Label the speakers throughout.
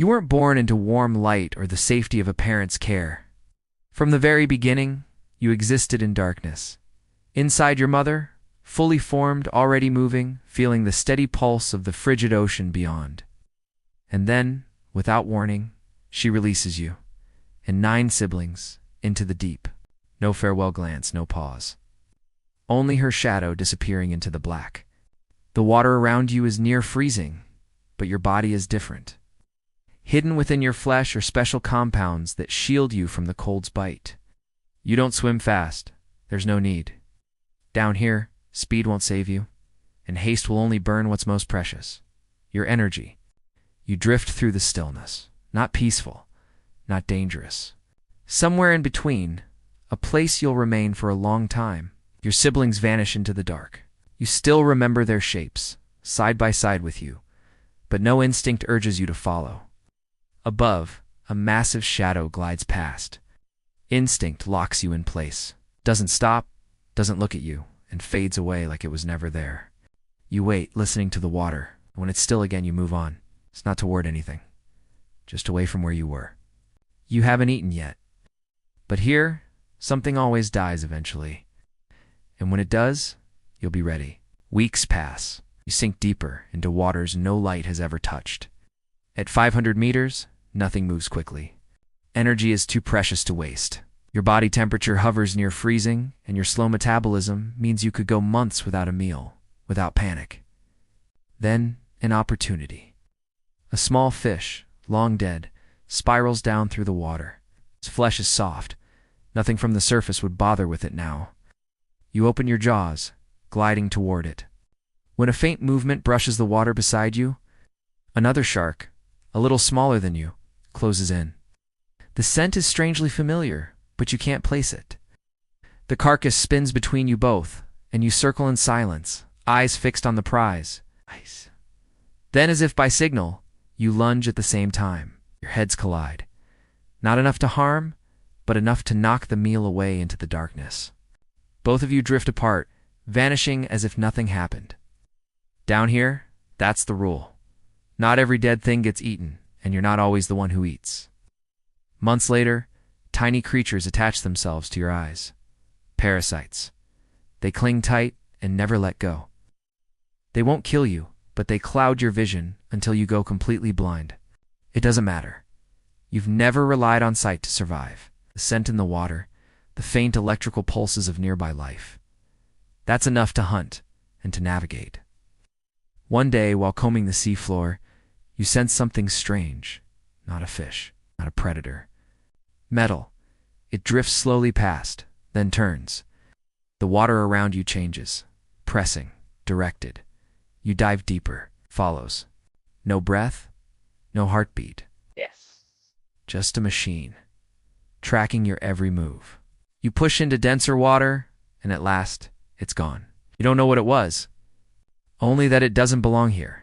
Speaker 1: You weren't born into warm light or the safety of a parent's care. From the very beginning, you existed in darkness. Inside your mother, fully formed, already moving, feeling the steady pulse of the frigid ocean beyond. And then, without warning, she releases you, and 9 siblings, into the deep. No farewell glance, no pause. Only her shadow disappearing into the black. The water around you is near freezing, but your body is different. Hidden within your flesh are special compounds that shield you from the cold's bite. You don't swim fast. There's no need. Down here, speed won't save you, and haste will only burn what's most precious: your energy. You drift through the stillness, not peaceful, not dangerous. Somewhere in between, a place you'll remain for a long time. Your siblings vanish into the dark. You still remember their shapes, side by side with you, but no instinct urges you to follow. Above, a massive shadow glides past. Instinct locks you in place, doesn't stop, doesn't look at you, and fades away like it was never there. You wait, listening to the water. When it's still again, you move on. It's not toward anything, just away from where you were. You haven't eaten yet. But here, something always dies eventually. And when it does, you'll be ready. Weeks pass. You sink deeper into waters no light has ever touched. At 500 meters, nothing moves quickly. Energy is too precious to waste. Your body temperature hovers near freezing, and your slow metabolism means you could go months without a meal, without panic. Then, an opportunity. A small fish, long dead, spirals down through the water. Its flesh is soft. Nothing from the surface would bother with it now. You open your jaws, gliding toward it. When a faint movement brushes the water beside you, another shark, a little smaller than you, closes in. The scent is strangely familiar, but you can't place it. The carcass spins between you both, and you circle in silence, eyes fixed on the prize. Then, as if by signal, you lunge at the same time. Your heads collide. Not enough to harm, but enough to knock the meal away into the darkness. Both of you drift apart, vanishing as if nothing happened. Down here, that's the rule. Not every dead thing gets eaten, and you're not always the one who eats. Months later, tiny creatures attach themselves to your eyes. Parasites. They cling tight and never let go. They won't kill you, but they cloud your vision until you go completely blind. It doesn't matter. You've never relied on sight to survive. The scent in the water, the faint electrical pulses of nearby life. That's enough to hunt and to navigate. One day, while combing the seafloor, you sense something strange. Not a fish, not a predator. Metal. It drifts slowly past, then turns. The water around you changes. Pressing, directed. You dive deeper. Follows. No breath, no heartbeat.
Speaker 2: Yes.
Speaker 1: Just a machine, tracking your every move. You push into denser water, and at last, it's gone. You don't know what it was, only that it doesn't belong here.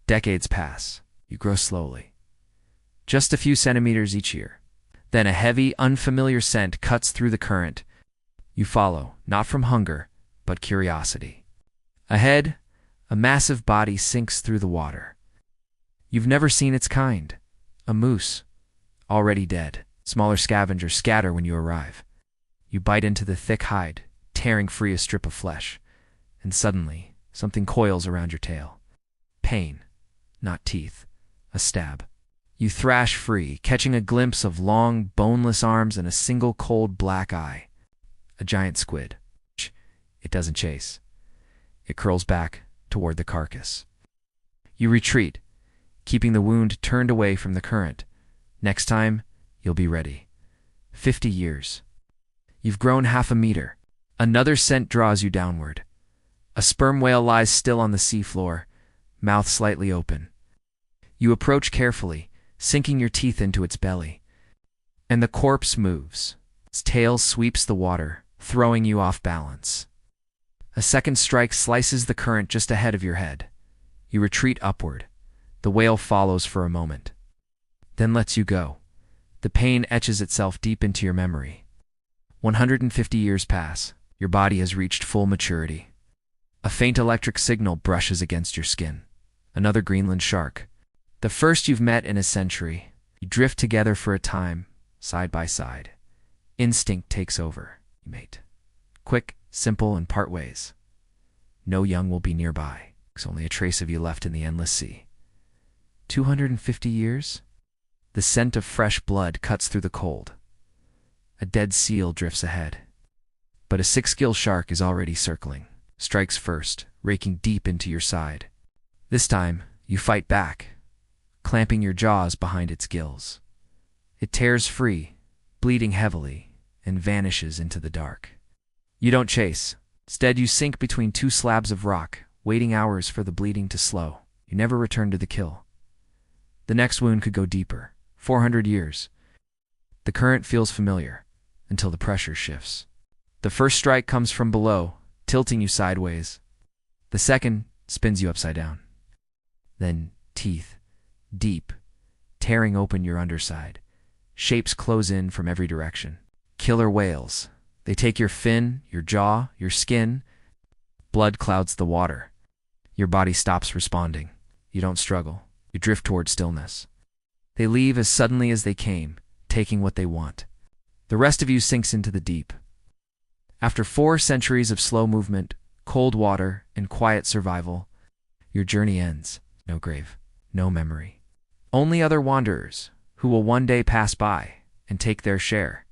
Speaker 1: Decades pass. You grow slowly. Just a few centimeters each year. Then a heavy, unfamiliar scent cuts through the current. You follow, not from hunger, but curiosity. Ahead, a massive body sinks through the water. You've never seen its kind. A moose, already dead. Smaller scavengers scatter when you arrive. You bite into the thick hide, tearing free a strip of flesh, and suddenly, something coils around your tail. Pain, not teeth, a stab. You thrash free, catching a glimpse of long, boneless arms and a single cold black eye. A giant squid. It doesn't chase. It curls back toward the carcass. You retreat, keeping the wound turned away from the current. Next time, you'll be ready. 50 years. You've grown half a meter. Another scent draws you downward. A sperm whale lies still on the seafloor, mouth slightly open. You approach carefully, sinking your teeth into its belly. And the corpse moves. Its tail sweeps the water, throwing you off balance. A second strike slices the current just ahead of your head. You retreat upward. The whale follows for a moment, then lets you go. The pain etches itself deep into your memory. 150 years pass. Your body has reached full maturity. A faint electric signal brushes against your skin. Another Greenland shark. The first you've met in a century. You drift together for a time, side by side. Instinct takes over. You mate. Quick, simple, and part ways. No young will be nearby. There's only a trace of you left in the endless sea. 250 years? The scent of fresh blood cuts through the cold. A dead seal drifts ahead. But a six-gill shark is already circling. Strikes first, raking deep into your side. This time, you fight back, clamping your jaws behind its gills. It tears free, bleeding heavily, and vanishes into the dark. You don't chase. Instead, you sink between two slabs of rock, waiting hours for the bleeding to slow. You never return to the kill. The next wound could go deeper. 400 years. The current feels familiar, until the pressure shifts. The first strike comes from below, tilting you sideways. The second spins you upside down. Then teeth, deep, tearing open your underside. Shapes close in from every direction. Killer whales. They take your fin, your jaw, your skin. Blood clouds the water. Your body stops responding. You don't struggle. You drift toward stillness. They leave as suddenly as they came, taking what they want. The rest of you sinks into the deep. After 4 centuries of slow movement, cold water, and quiet survival, your journey ends. No grave, no memory. Only other wanderers, who will one day pass by and take their share.